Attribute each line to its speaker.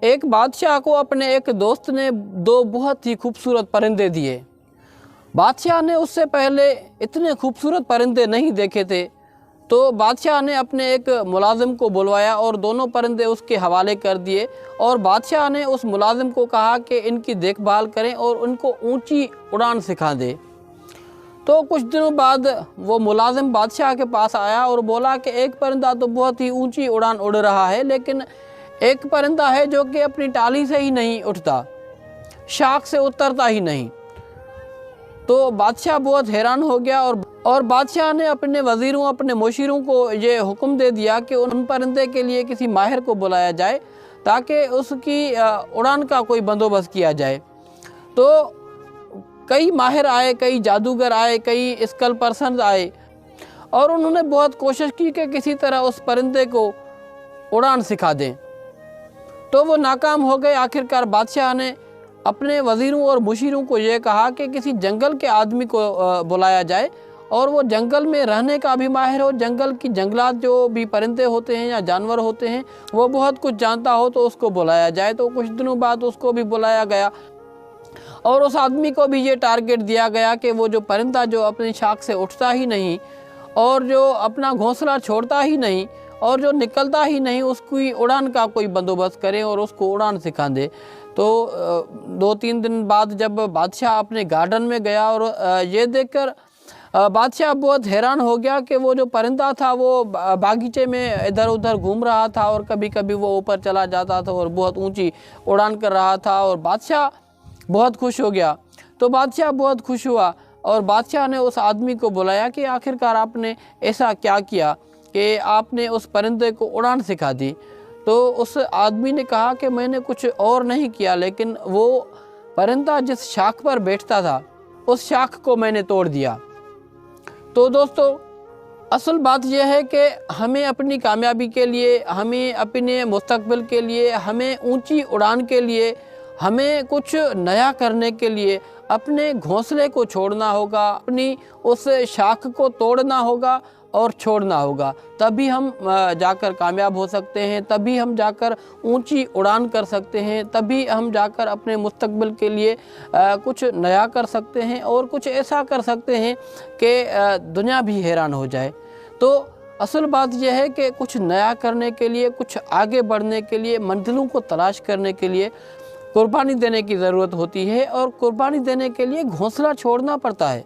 Speaker 1: ایک بادشاہ کو اپنے ایک دوست نے دو بہت ہی خوبصورت پرندے دیے۔ بادشاہ نے اس سے پہلے اتنے خوبصورت پرندے نہیں دیکھے تھے، تو بادشاہ نے اپنے ایک ملازم کو بلوایا اور دونوں پرندے اس کے حوالے کر دیے، اور بادشاہ نے اس ملازم کو کہا کہ ان کی دیکھ بھال کریں اور ان کو اونچی اڑان سکھا دے۔ تو کچھ دنوں بعد وہ ملازم بادشاہ کے پاس آیا اور بولا کہ ایک پرندہ تو بہت ہی اونچی اڑان اڑ رہا ہے، لیکن ایک پرندہ ہے جو کہ اپنی ٹالی سے ہی نہیں اٹھتا، شاخ سے اترتا ہی نہیں۔ تو بادشاہ بہت حیران ہو گیا اور بادشاہ نے اپنے وزیروں، اپنے مشیروں کو یہ حکم دے دیا کہ ان پرندے کے لیے کسی ماہر کو بلایا جائے تاکہ اس کی اڑان کا کوئی بندوبست کیا جائے۔ تو کئی ماہر آئے، کئی جادوگر آئے، کئی اسکل پرسنز آئے، اور انہوں نے بہت کوشش کی کہ کسی طرح اس پرندے کو اڑان سکھا دیں، تو وہ ناکام ہو گئے۔ آخرکار بادشاہ نے اپنے وزیروں اور مشیروں کو یہ کہا کہ کسی جنگل کے آدمی کو بلایا جائے، اور وہ جنگل میں رہنے کا بھی ماہر ہو، جنگل کی جنگلات جو بھی پرندے ہوتے ہیں یا جانور ہوتے ہیں وہ بہت کچھ جانتا ہو، تو اس کو بلایا جائے۔ تو کچھ دنوں بعد اس کو بھی بلایا گیا، اور اس آدمی کو بھی یہ ٹارگٹ دیا گیا کہ وہ جو پرندہ جو اپنی شاخ سے اٹھتا ہی نہیں اور جو اپنا گھونسلہ چھوڑتا ہی نہیں اور جو نکلتا ہی نہیں، اس کی اڑان کا کوئی بندوبست کرے اور اس کو اڑان سکھا دے۔ تو 2-3 دن بعد جب بادشاہ اپنے گارڈن میں گیا، اور یہ دیکھ کر بادشاہ بہت حیران ہو گیا کہ وہ جو پرندہ تھا وہ باغیچے میں ادھر ادھر گھوم رہا تھا، اور کبھی کبھی وہ اوپر چلا جاتا تھا اور بہت اونچی اڑان کر رہا تھا، اور بادشاہ بہت خوش ہو گیا۔ تو بادشاہ بہت خوش ہوا، اور بادشاہ نے اس آدمی کو بلایا کہ آخرکار آپ نے ایسا کیا کیا کہ آپ نے اس پرندے کو اڑان سکھا دی؟ تو اس آدمی نے کہا کہ میں نے کچھ اور نہیں کیا، لیکن وہ پرندہ جس شاخ پر بیٹھتا تھا اس شاخ کو میں نے توڑ دیا۔ تو دوستو، اصل بات یہ ہے کہ ہمیں اپنی کامیابی کے لیے، ہمیں اپنے مستقبل کے لیے، ہمیں اونچی اڑان کے لیے، ہمیں کچھ نیا کرنے کے لیے اپنے گھونسلے کو چھوڑنا ہوگا، اپنی اس شاخ کو توڑنا ہوگا اور چھوڑنا ہوگا، تبھی ہم جا کر کامیاب ہو سکتے ہیں، تبھی ہم جا کر اونچی اڑان کر سکتے ہیں، تبھی ہم جا کر اپنے مستقبل کے لیے کچھ نیا کر سکتے ہیں، اور کچھ ایسا کر سکتے ہیں کہ دنیا بھی حیران ہو جائے۔ تو اصل بات یہ ہے کہ کچھ نیا کرنے کے لیے، کچھ آگے بڑھنے کے لیے، منزلوں کو تلاش کرنے کے لیے قربانی دینے کی ضرورت ہوتی ہے، اور قربانی دینے کے لیے گھونسلہ چھوڑنا پڑتا ہے۔